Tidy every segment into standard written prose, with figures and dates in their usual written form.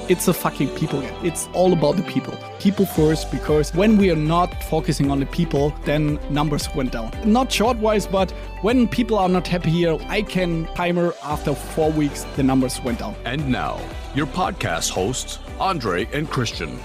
It's a fucking people game. It's all about the people. People first, because when we are not focusing on the people, then numbers went down. Not short-wise, but when people are not happy here, I can timer after 4 weeks, the numbers went down. And now, your podcast hosts, Andre and Christian.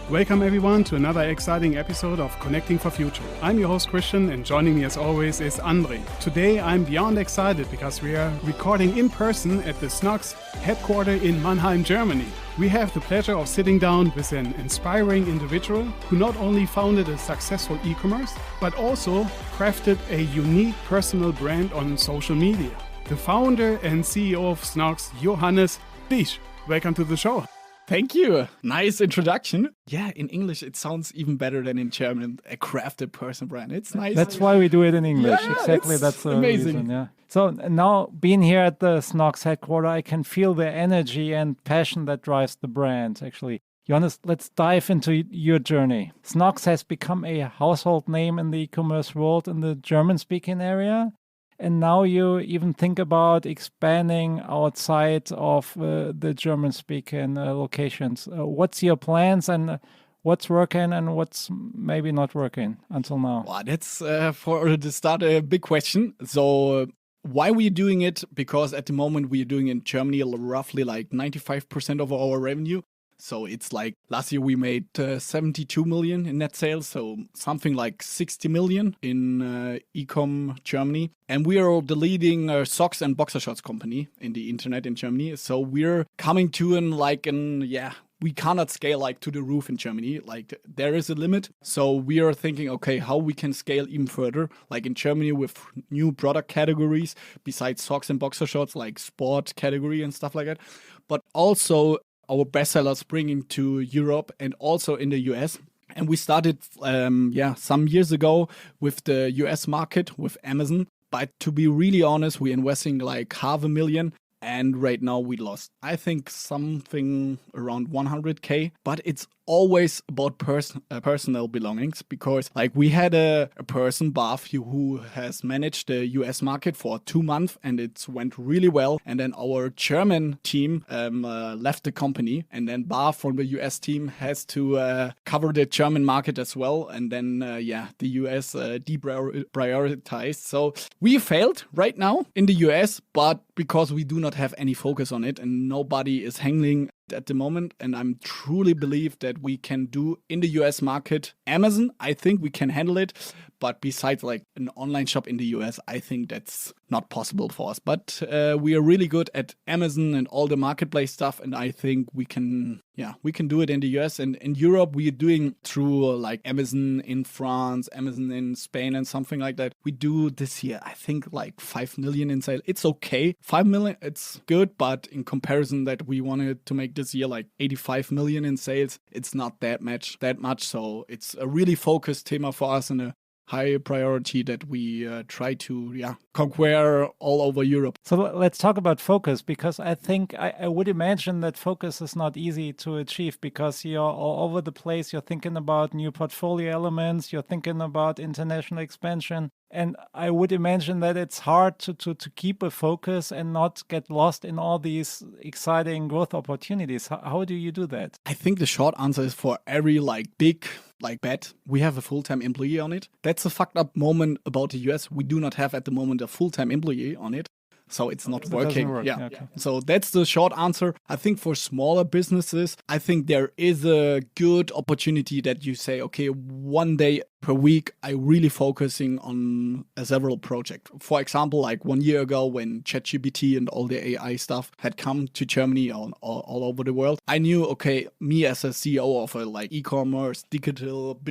Welcome everyone to another exciting episode of Connecting for Future. I'm your host Christian, and joining me as always is Andre. Today I'm beyond excited because we are recording in person at the SNOCKS headquarters in Mannheim, Germany. We have the pleasure of sitting down with an inspiring individual who not only founded a successful e-commerce, but also crafted a unique personal brand on social media. The founder and CEO of SNOCKS, Johannes Kliesch. Welcome to the show. Thank you. Nice introduction. Yeah, in English it sounds even better than in German. A crafted person brand. It's nice. That's why we do it in English. Yeah, exactly. That's the amazing. reason. Yeah. So now being here at the SNOCKS headquarters, I can feel the energy and passion that drives the brand. Actually, Johannes, let's dive into your journey. SNOCKS has become a household name in the e-commerce world in the German-speaking area. And now you even think about expanding outside of the German-speaking locations. What's your plans and what's working and what's maybe not working until now? Well, that's for the start a big question. So why we're doing it? Because at the moment we're doing in Germany roughly like 95% of our revenue. So it's like last year we made 72 million in net sales, so something like 60 million in e-com Germany. And we are the leading socks and boxer shorts company in the internet in Germany. So we're coming to we cannot scale like to the roof in Germany. Like there is a limit. So we are thinking, okay, how we can scale even further, like in Germany with new product categories besides socks and boxer shorts, like sport category and stuff like that. But also our bestsellers bringing to Europe and also in the US. And we started, some years ago with the US market with Amazon. But to be really honest, we're investing like $500,000. And right now we lost, I think, something around 100K. But it's always about personal belongings, because like we had a person, Baf, who has managed the US market for 2 months and it went really well. And then our German team left the company, and then Baf from the US team has to cover the German market as well. And then, the US deprioritized. So we failed right now in the US, but because we do not have any focus on it and nobody is handling at the moment, and I'm truly believe that we can do in the US market Amazon. I think we can handle it, but besides like an online shop in the US, I think that's not possible for us. But we are really good at Amazon and all the marketplace stuff, and I think we can do it in the US. And in Europe, we are doing through like Amazon in France, Amazon in Spain, and something like that. We do this year, I think, like 5 million in sales. It's okay. 5 million, it's good, but in comparison that we wanted to make this year like 85 million in sales, it's not that much. So it's a really focused theme for us and a high priority that we try to conquer all over Europe. So let's talk about focus, because I think I would imagine that focus is not easy to achieve, because you're all over the place. You're thinking about new portfolio elements. You're thinking about international expansion. And I would imagine that it's hard to keep a focus and not get lost in all these exciting growth opportunities. How do you do that? I think the short answer is for every big bet, we have a full-time employee on it. That's a fucked up moment about the US. We do not have at the moment a full-time employee on it. So it's not working. Okay. So that's the short answer. I think for smaller businesses, I think there is a good opportunity that you say, okay, one day per week, I really focusing on several projects. For example, like 1 year ago when ChatGPT and all the AI stuff had come to Germany all over the world, I knew, okay, me as a CEO of a e-commerce digital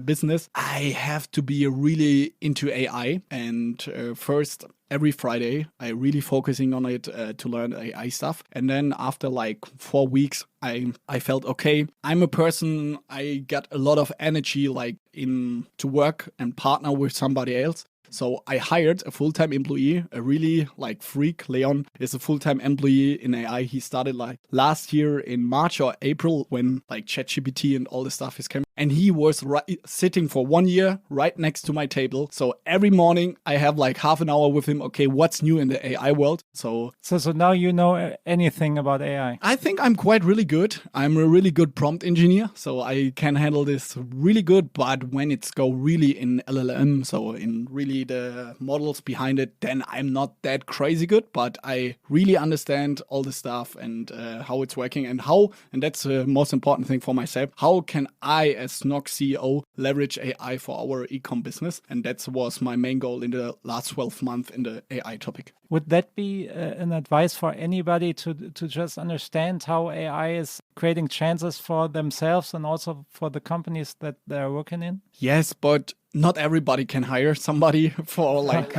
business, I have to be really into AI. And first, every Friday, I really focusing on it to learn AI stuff. And then after 4 weeks, I felt, okay, I'm a person, I got a lot of energy to work and partner with somebody else. So I hired a full-time employee, a really like freak. Leon is a full-time employee in AI. He started like last year in March or April when like ChatGPT and all this stuff is coming. And he was sitting for 1 year right next to my table. So every morning I have like half an hour with him. Okay, what's new in the AI world? So now you know anything about AI. I think I'm quite really good. I'm a really good prompt engineer. So I can handle this really good. But when it's go really in LLM, so in really the models behind it, then I'm not that crazy good. But I really understand all the stuff and how it's working and that's the most important thing for myself. How can I, as SNOCKS CEO, leverage AI for our e-com business? And that was my main goal in the last 12 months in the AI topic. Would that be an advice for anybody to just understand how AI is creating chances for themselves and also for the companies that they're working in? Yes, but not everybody can hire somebody for like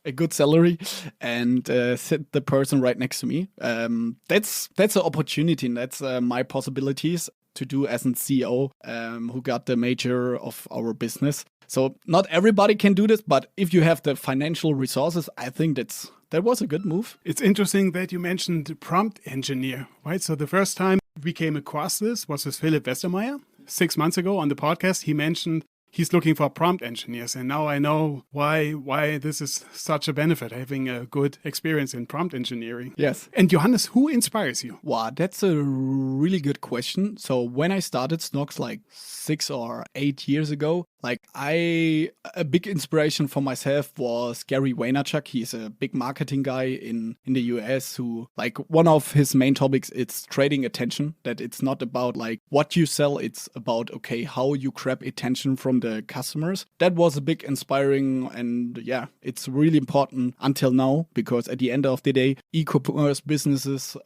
a good salary and sit the person right next to me. That's an opportunity, and that's my possibilities to do as a CEO who got the major of our business. So not everybody can do this, but if you have the financial resources, I think that was a good move. It's interesting that you mentioned prompt engineer, right? So the first time we came across this was with Philipp Westermeier 6 months ago on the podcast. He mentioned he's looking for prompt engineers. And now I know why this is such a benefit, having a good experience in prompt engineering. Yes. And Johannes, who inspires you? Wow, that's a really good question. So when I started SNOCKS like 6 or 8 years ago, like a big inspiration for myself was Gary Vaynerchuk. He's a big marketing guy in the US who, like, one of his main topics is trading attention, that it's not about like what you sell, it's about, okay, how you grab attention from the customers. That was a big inspiring, and yeah, it's really important until now, because at the end of the day, e-commerce businesses,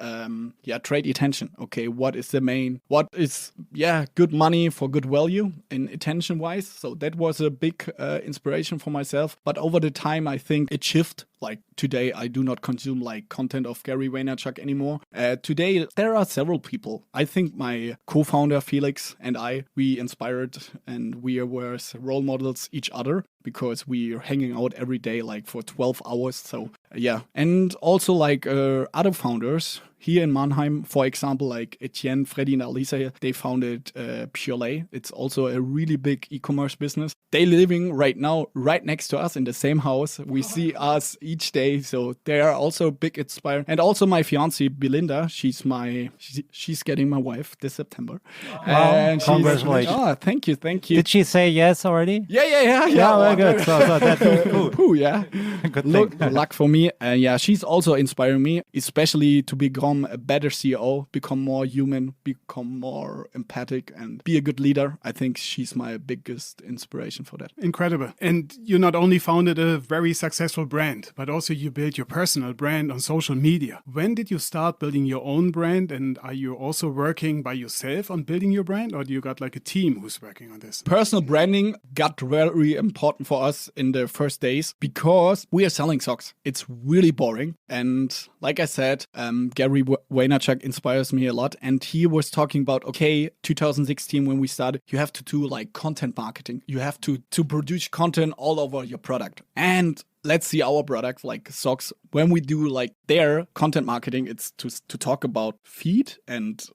trade attention. Okay, what is good money for good value in attention wise? So that was a big inspiration for myself. But over the time, I think it shifted. Like today, I do not consume like content of Gary Vaynerchuk anymore. Today, there are several people. I think my co-founder Felix and we inspired and we were role models each other, because we are hanging out every day like for 12 hours. So yeah. And also like other founders here in Mannheim, for example, like Etienne, Freddy and Alisa, they founded Purelay. It's also a really big e-commerce business. They're living right now right next to us in the same house. We see us each day. So they are also big inspired. And also my fiancée, Belinda, she's getting my wife this September. Wow. And congratulations. Oh, thank you. Did she say yes already? Yeah. Very good. So that's cool. Ooh, yeah. Good thing. Luck for me. She's also inspiring me, especially to become a better CEO, become more human, become more empathic, and be a good leader. I think she's my biggest inspiration for that. Incredible. And you not only founded a very successful brand, but also you built your personal brand on social media. When did you start building your own brand? And are you also working by yourself on building your brand, or do you got like a team who's working on this? Personal branding got very important for us in the first days, because we are selling socks. It's really boring. And like I said, Gary Vaynerchuk inspires me a lot. And he was talking about, okay, 2016 when we started, you have to do like content marketing. You have to produce content all over your product. And let's see our product, like socks. When we do like their content marketing, it's to talk about feet, and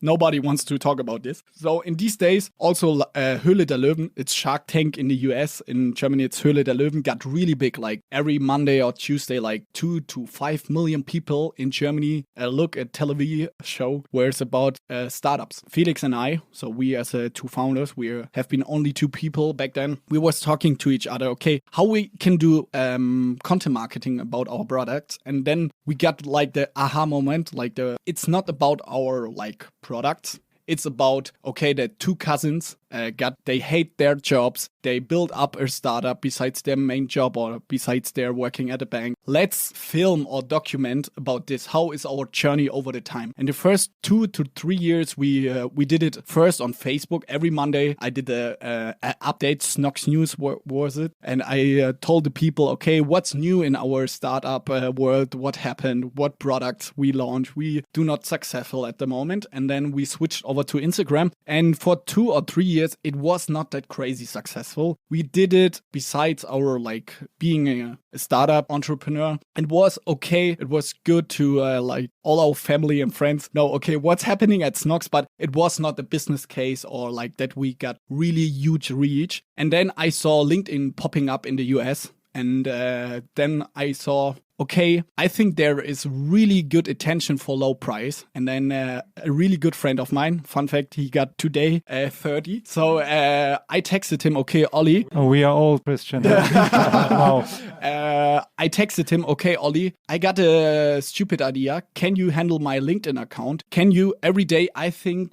nobody wants to talk about this. So in these days, also Höhle der Löwen, it's Shark Tank in the US. In Germany, it's Höhle der Löwen, got really big. Like every Monday or Tuesday, like 2 to 5 million people in Germany look at television show where it's about startups. Felix and I, so we as two founders, we have been only 2 people back then. We was talking to each other, okay, how we can do content marketing about our products. And then we got like the aha moment, like it's not about our like products. It's about, okay, the 2 cousins they hate their jobs. They build up a startup besides their main job or besides their working at a bank. Let's film or document about this. How is our journey over the time? In the first 2 to 3 years, we did it first on Facebook. Every Monday, I did a update, SNOCKS News was it? And I told the people, okay, what's new in our startup world? What happened? What products we launched? We do not successful at the moment. And then we switched over to Instagram. And for 2 or 3 years, years, it was not that crazy successful. We did it besides our like being a startup entrepreneur. It was okay. It was good to like all our family and friends know, okay, what's happening at SNOCKS, but it was not a business case or like that we got really huge reach. And then I saw LinkedIn popping up in the US. And then I saw, okay, I think there is really good attention for low price. And then a really good friend of mine, fun fact, he got today 30. So I texted him, okay, Ollie. Oh, we are old, Christian. Wow. I texted him, okay, Ollie, I got a stupid idea. Can you handle my LinkedIn account? Can you every day, I think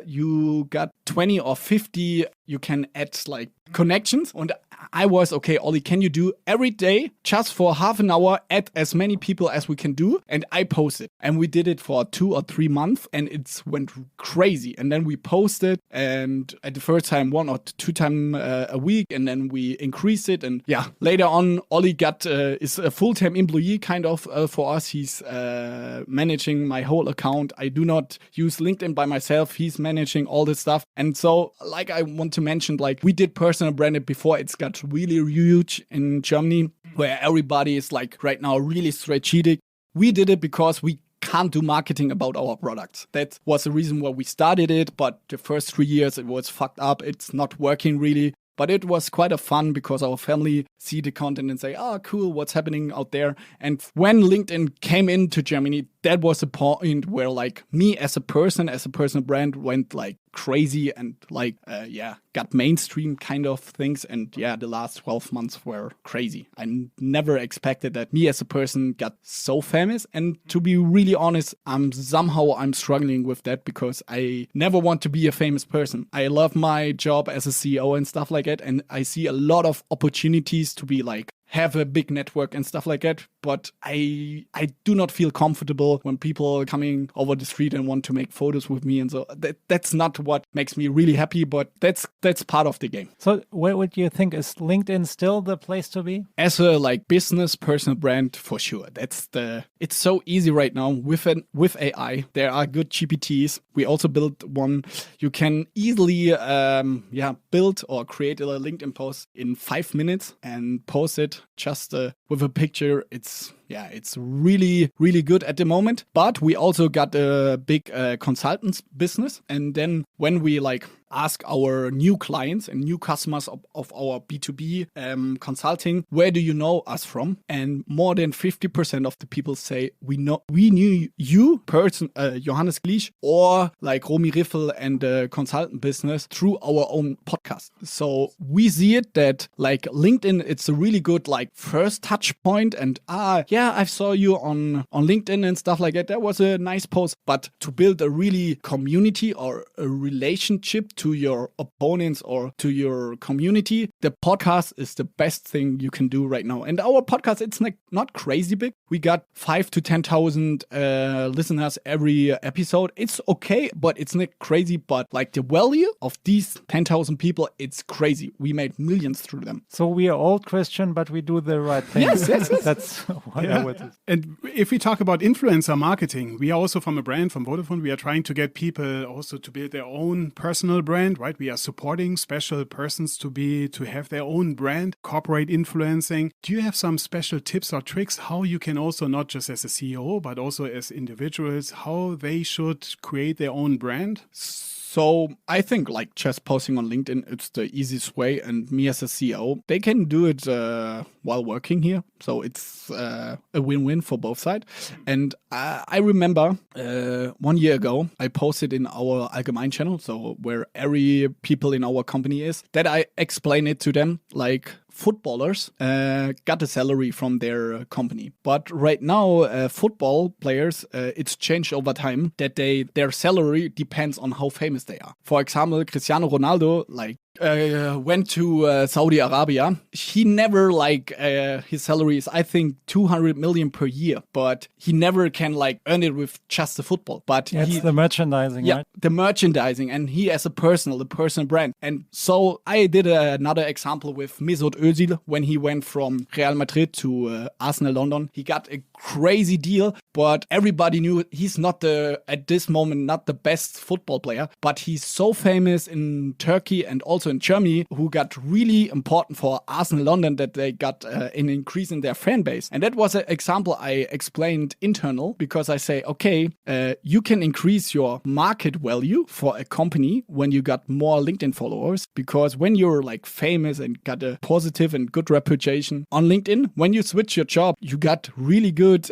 you got 20 or 50, you can add like connections. And I was, okay, Ollie, can you do every day just for half an hour, add as many people as we can do? And I posted. And we did it for 2 or 3 months and it went crazy. And then we posted and at the first time 1 or 2 times a week. And then we increased it. And yeah, later on, Ollie is a full-time employee kind of for us. He's managing my whole account. I do not use LinkedIn by myself. He's managing all this stuff. And so like I want to mention, like we did personal branded before. It's got really huge in Germany where everybody is like right now really strategic. We did it because we can't do marketing about our products. That was the reason why we started it. But the first 3 years it was fucked up. It's not working really. But it was quite a fun because our family see the content and say, oh, cool, what's happening out there? And when LinkedIn came into Germany, that was a point where like me as a person, as a personal brand went like crazy and like, got mainstream kind of things. And yeah, the last 12 months were crazy. I never expected that me as a person got so famous. And to be really honest, I'm struggling with that because I never want to be a famous person. I love my job as a CEO and stuff like that. And I see a lot of opportunities to be like, have a big network and stuff like that. But I do not feel comfortable when people are coming over the street and want to make photos with me. And so that's not what makes me really happy, but that's part of the game. So where would you think, is LinkedIn still the place to be? As a like business personal brand, for sure. It's so easy right now with AI. There are good GPTs. We also built one. You can easily build or create a LinkedIn post in 5 minutes and post it just with a picture. It's really, really good at the moment. But we also got a big consultants business. And then when we like ask our new clients and new customers of our B2B consulting, where do you know us from? And more than 50% of the people say we knew you, Johannes Kliesch, or like Romy Riffel and the consultant business through our own podcast. So we see it that like LinkedIn, it's a really good like first touch point. And I saw you on LinkedIn and stuff like that. That was a nice post. But to build a really community or a relationship to your opponents or to your community, the podcast is the best thing you can do right now. And our podcast, it's not crazy big. We got 5,000 to 10,000 listeners every episode. It's okay, but it's not crazy. But like the value of these 10,000 people, it's crazy. We made millions through them. So we are old, Christian, but we do the right thing. Yes. That's what I would. And if we talk about influencer marketing, we are also from a brand, from Vodafone, we are trying to get people also to build their own personal brand, right? We are supporting special persons to have their own brand, corporate influencing. Do you have some special tips or tricks how you can also, not just as a CEO, but also as individuals, how they should create their own brand? So I think like just posting on LinkedIn, it's the easiest way. And me as a CEO, they can do it while working here. So it's a win-win for both sides. And I remember 1 year ago, I posted in our Allgemein channel, so where every people in our company is, that I explain it to them like footballers got a salary from their company. But right now, football players, it's changed over time that their salary depends on how famous they are. For example, Cristiano Ronaldo, like went to Saudi Arabia, he never his salary is, I think, 200 million per year, but he never can earn it with just the football. But it's the merchandising, right? The merchandising, and he as the personal brand. And so I did another example with Mesut Özil when he went from Real Madrid to Arsenal London. He got a crazy deal, but everybody knew he's not at this moment, not the best football player, but he's so famous in Turkey and also in Germany, who got really important for Arsenal London that they got an increase in their fan base. And that was an example I explained internal, because I say, okay, you can increase your market value for a company when you got more LinkedIn followers, because when you're famous and got a positive and good reputation on LinkedIn, when you switch your job, you got really good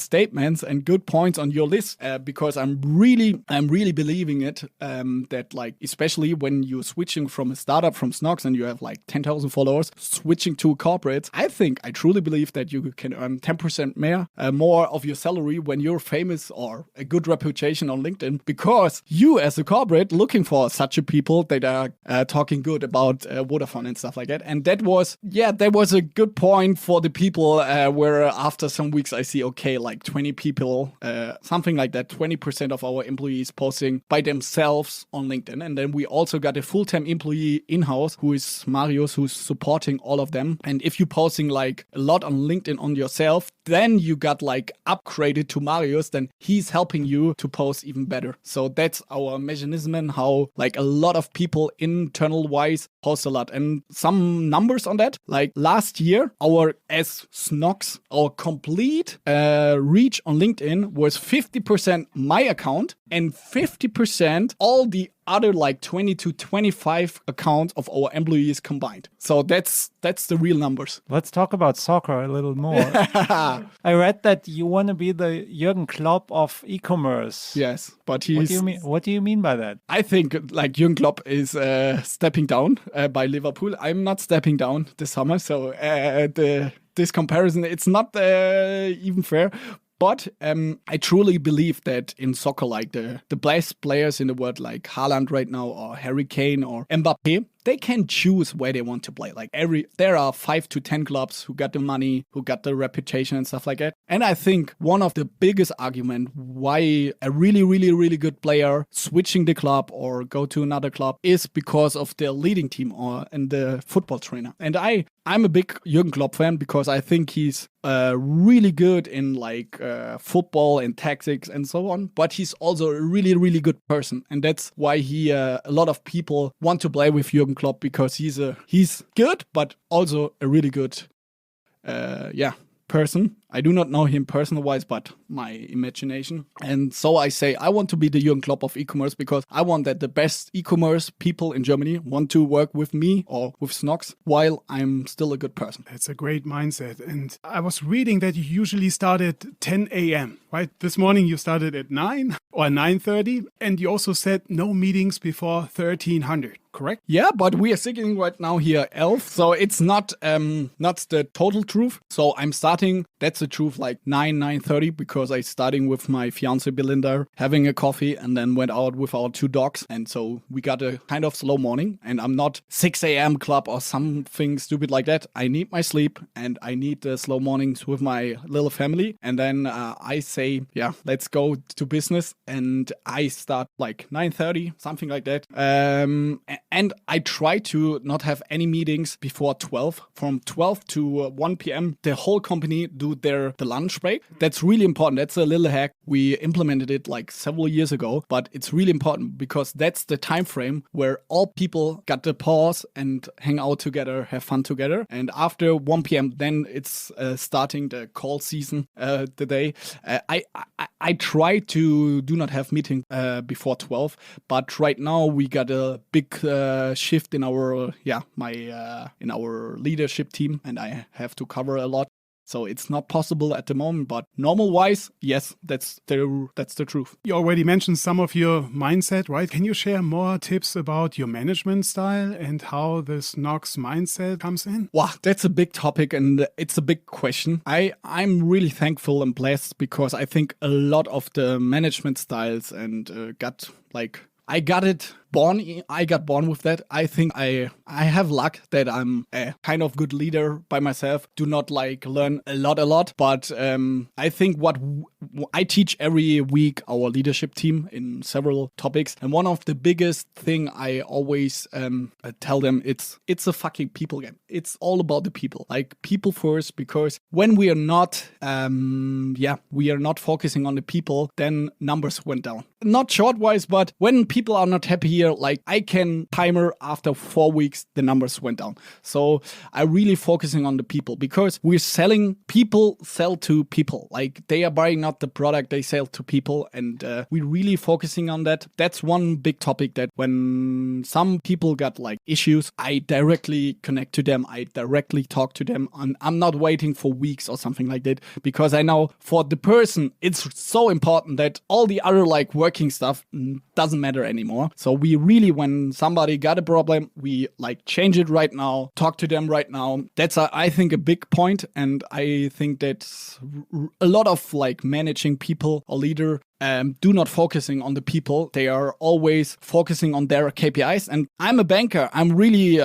statements and good points on your list, because I'm really believing it, that especially when you're switching from a startup from SNOCKS and you have 10,000 followers, switching to corporates, I truly believe that you can earn 10% more of your salary when you're famous or a good reputation on LinkedIn, because you as a corporate looking for such a people that are talking good about Vodafone and stuff like that. And that was a good point for the people where after some weeks I see, okay, 20 people, something like that, 20% of our employees posting by themselves on LinkedIn. And then we also got a full-time employee in-house who is Marius, who's supporting all of them. And if you're posting a lot on LinkedIn on yourself, then you got upgraded to Marius, then he's helping you to post even better. So that's our mechanism, how a lot of people internal wise post a lot. And some numbers on that, last year, as SNOCKS, our complete reach on LinkedIn was 50% my account and 50% all the other 20 to 25 accounts of our employees combined. So that's the real numbers. Let's talk about soccer a little more. I read that you want to be the Jürgen Klopp of e-commerce. Yes, but What do you mean by that? I think Jürgen Klopp is stepping down by Liverpool. I'm not stepping down this summer, so this comparison, it's not even fair. But I truly believe that in soccer, the best players in the world, like Haaland right now, or Harry Kane, or Mbappe, they can choose where they want to play. There are 5 to 10 clubs who got the money, who got the reputation and stuff like that. And I think one of the biggest argument why a really, really, really good player switching the club or go to another club is because of their leading team and the football trainer. And I'm a big Jürgen Klopp fan because I think he's really good in football and tactics and so on. But he's also a really, really good person. And that's why a lot of people want to play with Jürgen Klopp, because he's good, but also a really good person. I do not know him personal-wise, but my imagination. And so I say I want to be the Jürgen Klopp of e-commerce, because I want that the best e-commerce people in Germany want to work with me or with SNOCKS while I'm still a good person. That's a great mindset. And I was reading that you usually start at 10 a.m., right? This morning you started at 9 or 9:30, and you also said no meetings before 1300. Correct? Yeah, but we are sitting right now here 11, so it's not the total truth. So I'm starting, that's the truth, 9:30, because I starting with my fiance Belinda, having a coffee, and then went out with our 2 dogs. And so we got a kind of slow morning, and I'm not 6 a.m. club or something stupid like that. I need my sleep, and I need the slow mornings with my little family. And then I say, let's go to business. And I start 9:30, something like that. And I try to not have any meetings before 12. From 12 to 1 p.m., the whole company do the lunch break. That's really important. That's a little hack. We implemented it several years ago, but it's really important because that's the time frame where all people got the pause and hang out together, have fun together. And after 1 p.m., then it's starting the call season, the day. I try to do not have meeting before 12, but right now we got a big shift in our in our leadership team, and I have to cover a lot. So it's not possible at the moment, but normal-wise, yes, that's the truth. You already mentioned some of your mindset, right? Can you share more tips about your management style and how the SNOCKS mindset comes in? Wow, that's a big topic, and it's a big question. I'm really thankful and blessed because I think a lot of the management styles and got I got born with that. I think I have luck that I'm a kind of good leader by myself. Do not like learn a lot, but I think what I teach every week our leadership team in several topics, and one of the biggest thing I always tell them, it's a fucking people game. It's all about the people, like people first, because when we are not focusing on the people, then numbers went down. Not short-wise, but when people are not happy here, like I can timer after 4 weeks, the numbers went down. So I'm really focusing on the people, because we're selling, people sell to people. Like they are buying not the product, they sell to people. And we're really focusing on that. That's one big topic, that when some people got like issues, I directly connect to them. I directly talk to them. I'm not waiting for weeks or something like that, because I know for the person, it's so important that all the other like working stuff doesn't matter anymore. So we really, when somebody got a problem, we like change it right now, talk to them right now. That's I think a big point, and I think that's a lot of like managing people or leader do not focusing on the people. They are always focusing on their KPIs. And I'm a banker. I'm really,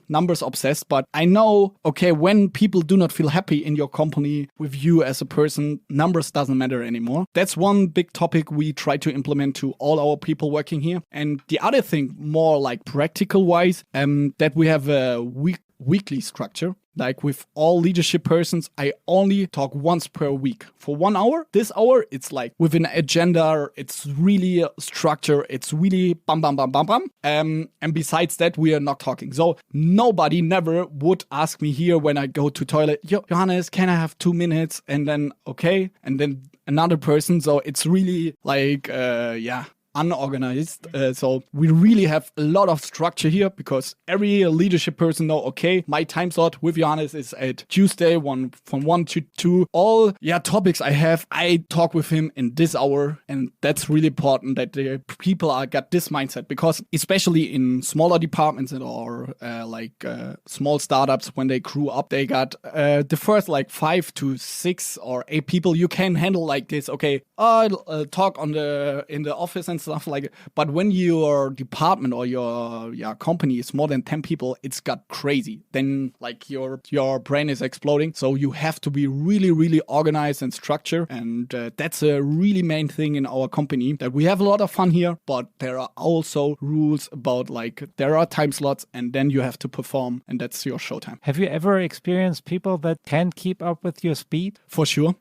numbers obsessed. But I know, okay, when people do not feel happy in your company with you as a person, numbers doesn't matter anymore. That's one big topic we try to implement to all our people working here. And the other thing, more like practical wise, that we have a weekly structure. Like with all leadership persons, I only talk once per week for 1 hour. This hour, it's like with an agenda. It's really structure. It's really bam, bam, bam, bam, bam. And besides that, we are not talking. So nobody never would ask me here when I go to toilet, Johannes, can I have 2 minutes? And then, okay. And then another person. So it's really like, unorganized. So we really have a lot of structure here, because every leadership person know, okay, my time slot with Johannes is at Tuesday, from 1 to 2. All topics I have, I talk with him in this hour. And that's really important that the people got this mindset, because especially in smaller departments or small startups, when they grew up, they got the first like 5 to 6 or 8 people you can handle like this. Okay, I'll talk in the office and stuff like it. But when your department or your company is more than 10 people, it's got crazy. Then like your brain is exploding. So you have to be really, really organized and structured. And that's a really main thing in our company, that we have a lot of fun here, but there are also rules about like there are time slots, and then you have to perform, and that's your showtime. Have you ever experienced people that can't keep up with your speed? For sure.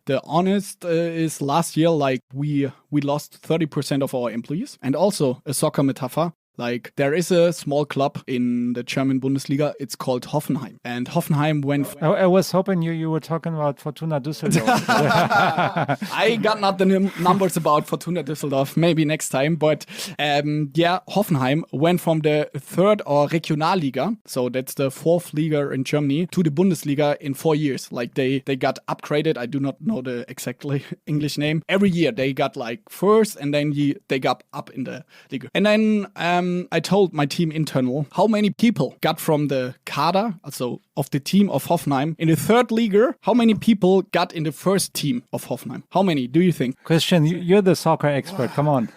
The honest is last year, like we lost 30% of our employees. And also a soccer metaphor, like there is a small club in the German Bundesliga. It's called Hoffenheim. And Hoffenheim went... I was hoping you were talking about Fortuna Düsseldorf. I got not the numbers about Fortuna Düsseldorf, maybe next time. But Hoffenheim went from the third or Regionalliga, so that's the fourth Liga in Germany, to the Bundesliga in 4 years. Like they got upgraded. I do not know the exactly English name. Every year they got like first, and then they got up in the Liga. And then I told my team internal how many people got from the Kader, also of the team of Hoffenheim, in the third Liga. How many people got in the first team of Hoffenheim? How many do you think? Christian, you're the soccer expert. Come on.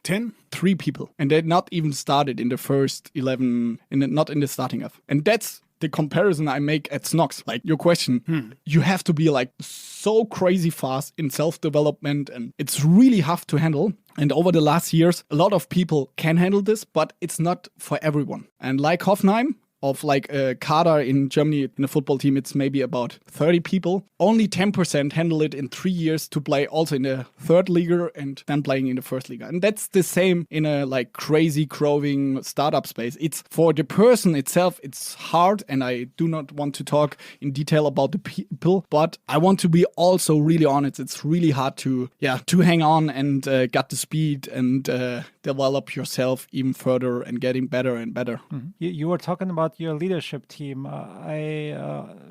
10? 3 people. And they not even started in the first 11, not in the starting of. And that's the comparison I make at SNOCKS. Like your question, you have to be like so crazy fast in self-development, and it's really hard to handle. And over the last years, a lot of people can handle this, but it's not for everyone. And like Hoffenheim, of like a Kader in Germany, in a football team, it's maybe about 30 people. Only 10% handle it in 3 years to play also in the third Liga and then playing in the first Liga. And that's the same in a like crazy growing startup space. It's for the person itself, it's hard. And I do not want to talk in detail about the people, but I want to be also really honest. It's really hard to hang on and get the speed and develop yourself even further and getting better and better. Mm-hmm. You were talking about your leadership team. I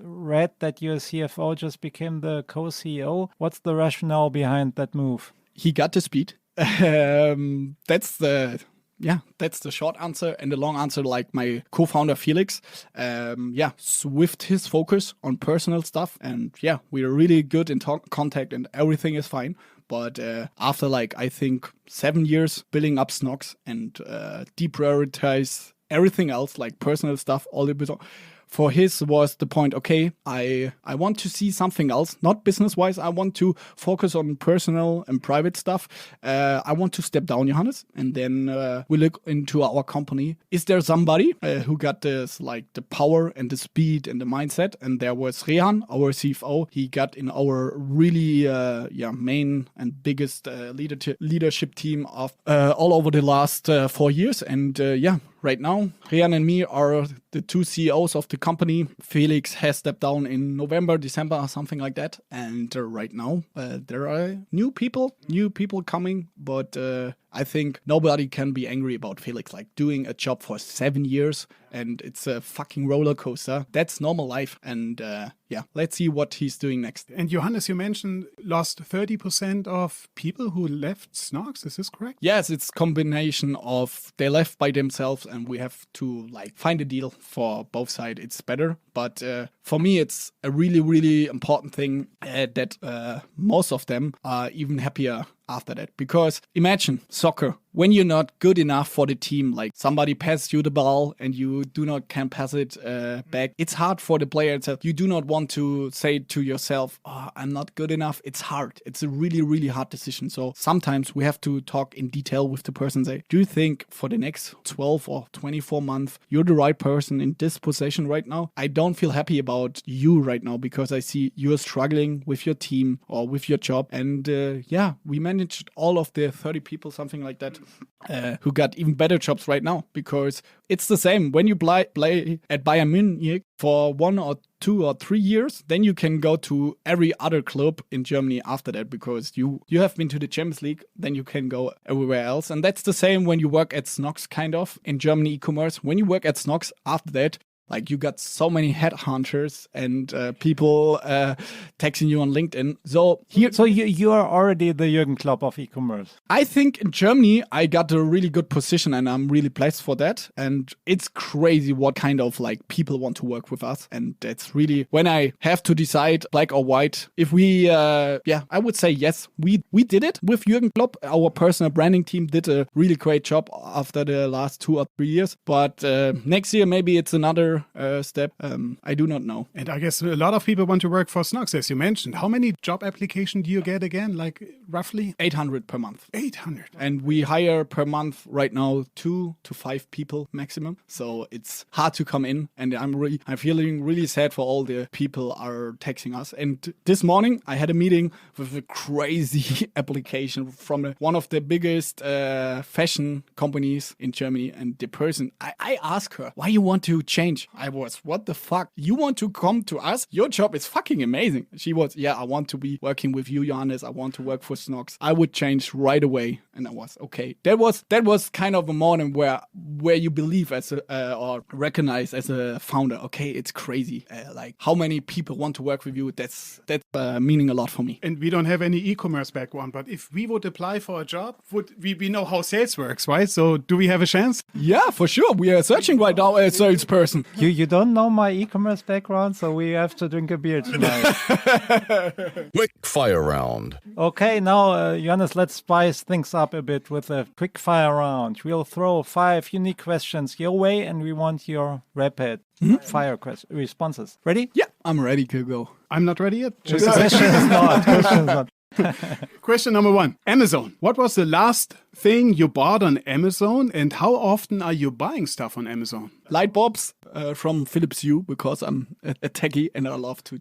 read that your CFO just became the co-CEO. What's the rationale behind that move? He got the speed. That's the yeah, that's the short answer. And the long answer, like my co-founder Felix, swift his focus on personal stuff. And yeah, we are really good in contact and everything is fine. But after I think 7 years building up SNOCKS and deprioritize everything else, like personal stuff, all the bit. For his was the point, okay, I want to see something else, not business-wise. I want to focus on personal and private stuff. I want to step down, Johannes. And then we look into our company. Is there somebody who got this, the power and the speed and the mindset? And there was Rehan, our CFO. He got in our really main and biggest leadership team of all over the last 4 years. And right now, Rehan and me are the two CEOs of the company. Felix has stepped down in November, December, or something like that. And right now, there are new people coming. But I think nobody can be angry about Felix, doing a job for 7 years. And it's a fucking roller coaster. That's normal life. And let's see what he's doing next. And Johannes, you mentioned lost 30% of people who left SNOCKS. Is this correct? Yes, it's combination of they left by themselves and we have to find a deal for both sides. It's better. But for me, it's a really, really important thing that most of them are even happier after that. Because imagine soccer, when you're not good enough for the team, somebody passes you the ball and you can pass it back. It's hard for the player itself. You do not want to say to yourself, I'm not good enough. It's hard. It's a really, really hard decision. So sometimes we have to talk in detail with the person. Say, do you think for the next 12 or 24 months, you're the right person in this position right now? I don't feel happy about you right now because I see you're struggling with your team or with your job. And we managed all of the 30 people, something like that, who got even better jobs right now, because it's the same. When you play at Bayern Munich for 1 or 2 or 3 years, then you can go to every other club in Germany after that, because you have been to the Champions League, then you can go everywhere else. And that's the same when you work at SNOCKS, kind of, in Germany e-commerce. When you work at SNOCKS, after that, you got so many headhunters and people texting you on LinkedIn. So you are already the Jürgen Klopp of e-commerce. I think in Germany I got a really good position and I'm really blessed for that. And it's crazy what kind of people want to work with us. And that's really when I have to decide black or white. If we, I would say yes, we did it with Jürgen Klopp. Our personal branding team did a really great job after the last 2 or 3 years. But next year maybe it's another step. I do not know. And I guess a lot of people want to work for SNOCKS, as you mentioned. How many job applications do you get again, roughly? 800 per month. 800. And we hire per month right now 2 to 5 people maximum. So it's hard to come in. And I'm feeling really sad for all the people are texting us. And this morning I had a meeting with a crazy application from one of the biggest fashion companies in Germany. And the person, I asked her, why you want to change? I was, what the fuck? You want to come to us? Your job is fucking amazing. She was, I want to be working with you, Johannes. I want to work for SNOCKS. I would change right away. And I was, okay. That was kind of a moment where you believe as or recognize as a founder, okay, it's crazy. How many people want to work with you? That's meaning a lot for me. And we don't have any e-commerce background, but if we would apply for a job, we know how sales works, right? So do we have a chance? Yeah, for sure. We are searching right now a salesperson. You don't know my e-commerce background, so we have to drink a beer tonight. Quick fire round. Okay, now, Johannes, let's spice things up a bit with a quick fire round. We'll throw 5 unique questions your way, and we want your rapid fire responses. Ready? Yeah, I'm ready to go. I'm not ready yet. Question is not. Question number 1. Amazon. What was the last thing you bought on Amazon, and how often are you buying stuff on Amazon? Light bulbs from Philips Hue, because I'm a techie and I love to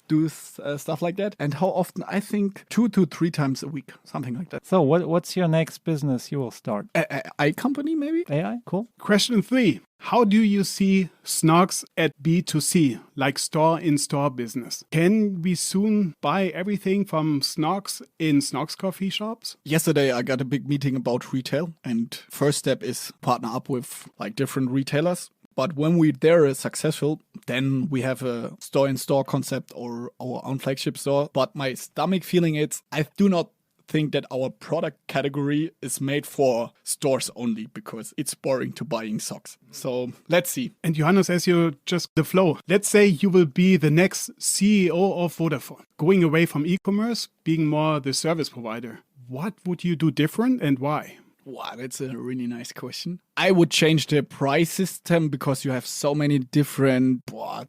do stuff like that. And how often? I think 2 to 3 times a week, something like that. So what's your next business you will start? AI company, maybe? AI? Cool. Question 3. How do you see SNOCKS at B2C, like store-in-store business? Can we soon buy everything from SNOCKS in SNOCKS coffee shops? Yesterday, I got a big meeting about retail, and first step is partner up with different retailers. But when they're successful, then we have a store-in-store concept or our own flagship store. But my stomach feeling is I do not think that our product category is made for stores only because it's boring to buying socks. So let's see. And Johannes, as you just the flow, let's say you will be the next CEO of Vodafone, going away from e-commerce, being more the service provider. What would you do different and why? Wow, that's a really nice question. I would change the price system because you have so many different,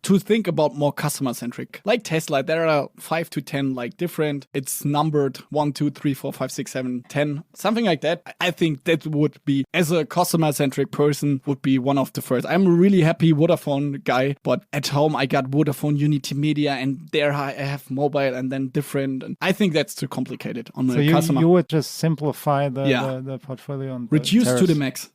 to think about more customer centric. Like Tesla, there are 5 to 10 like different. It's numbered 1, 2, 3, 4, 5, 6, 7, 10, something like that. I think that would be, as a customer centric person, would be one of the first. I'm a really happy Vodafone guy, but at home I got Vodafone Unity Media and there I have mobile and then different. And I think that's too complicated on the customer. So you would just simplify the portfolio and reduce tariffs. to the max.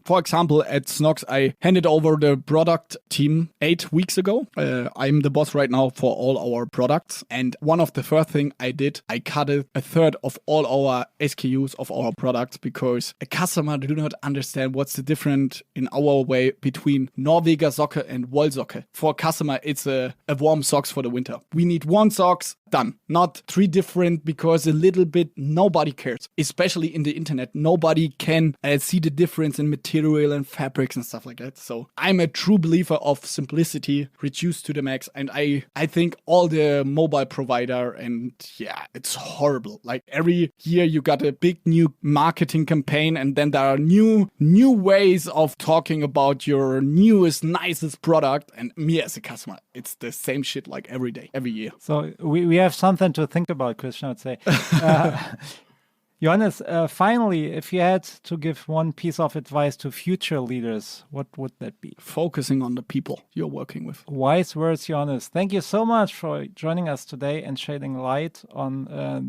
For example, at SNOCKS, I handed over the product team 8 weeks ago. I'm the boss right now for all our products. And one of the first things I did, I cut a third of all our SKUs of our products because a customer do not understand what's the difference in our way between Norweger Socke and Wollsocke. For a customer, it's a warm socks for the winter. We need one socks, done. Not 3 different because a little bit nobody cares. Especially in the internet, nobody can see the difference in material and fabrics and stuff like that. So I'm a true believer of simplicity, reduced to the max. And I think all the mobile provider and it's horrible. Like every year you got a big new marketing campaign and then there are new ways of talking about your newest, nicest product. And me as a customer, it's the same shit like every day, every year. So we have something to think about, Christian, I'd say. Johannes, finally, if you had to give one piece of advice to future leaders, what would that be? Focusing on the people you're working with. Wise words, Johannes. Thank you so much for joining us today and shedding light on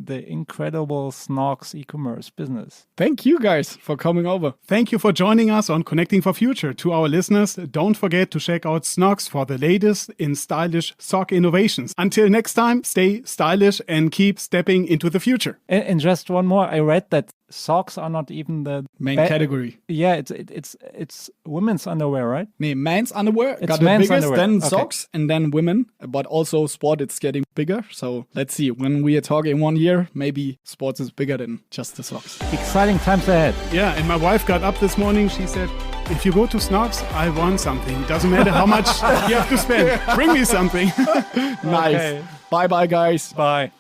the incredible SNOCKS e-commerce business. Thank you guys for coming over. Thank you for joining us on Connecting for Future. To our listeners, don't forget to check out SNOCKS for the latest in stylish sock innovations. Until next time, stay stylish and keep stepping into the future. And just one more. I read that socks are not even the main category. Yeah, it's women's underwear, right? Nee, men's underwear It's got the men's biggest, underwear. then Okay. socks, and then women. But also sport, it's getting bigger. So let's see. When we are talking 1 year, maybe sports is bigger than just the socks. Exciting times ahead. Yeah, and my wife got up this morning. She said, if you go to SNOCKS, I want something. Doesn't matter how much you have to spend. Bring me something. Nice. Okay. Bye-bye, guys. Bye.